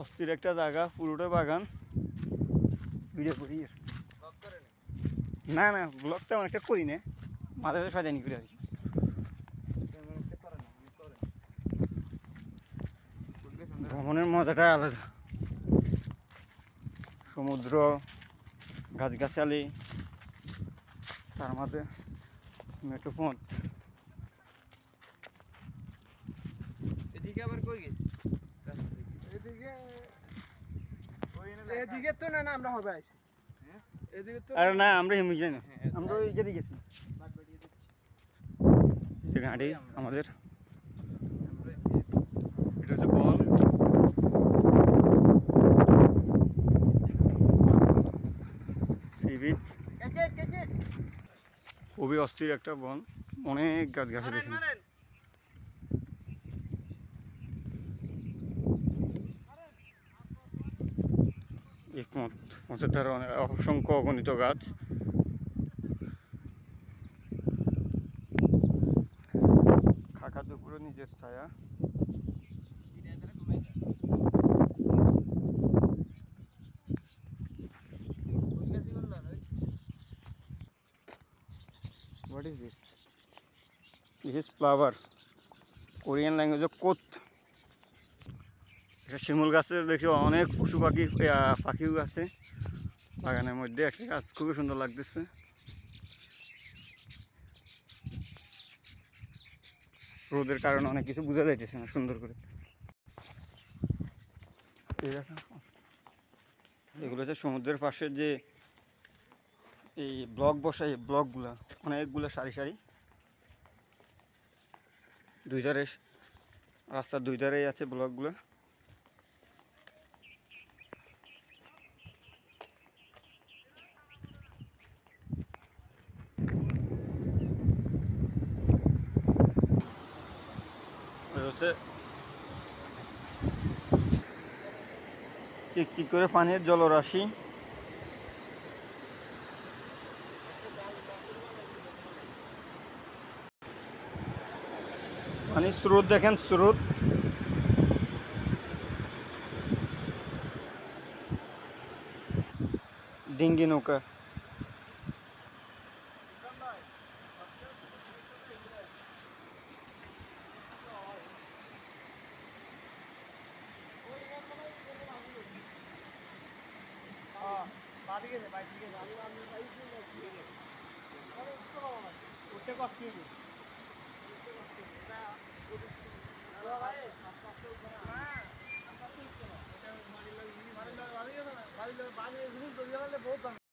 অস্থির একটা জায়গা, পুরোটা বাগান। ভিডিও করি না না, ব্লগ তেমন একটা করি না, মাঝে মাঝে সাজানি করি আর কি। ভ্রমণের মজাটা আলাদা, সমুদ্র, গাছগাছালি, তার মাঝে মেঠো পথ। এদিকে আবার কই গেছি? এদিকে তো না, আমরা হবে আইছি। হ্যাঁ এদিকে তো আরে না, আমরা এমনি যাই না, আমরা ওই গেদি গেছি। এই গাড়ি আমাদের, এটা হচ্ছে বন। সি বিচ, খুবই অস্থির একটা বন, অনেক গাছ গাছে দেখেন। এক মতের ধারে অসংখ্য অগণিত গাছ। খাকা দুপুরে নিজের ছায়া। What is this? This is flower. Korean ল্যাঙ্গুয়েজে কোত। এটা শিমুল গাছের দেখি অনেক পশু পাখি, পাখিও আছে বাগানের মধ্যে। একটা গাছ খুবই সুন্দর লাগতেছে। রোদের কারণে অনেক কিছু বোঝা যাইতেছে না সুন্দর করে। ঠিক আছে, এগুলো হচ্ছে সমুদ্রের পাশে যে এই ব্লক বসায়, এই ব্লকগুলা অনেকগুলো সারি সারি, দুই ধারে, রাস্তার দুই ধারেই আছে ব্লকগুলো। হচ্ছে চিকচিক করে পানির জলরাশি। পানির স্রোত দেখেন, স্রোত। ডিঙ্গি নৌকা।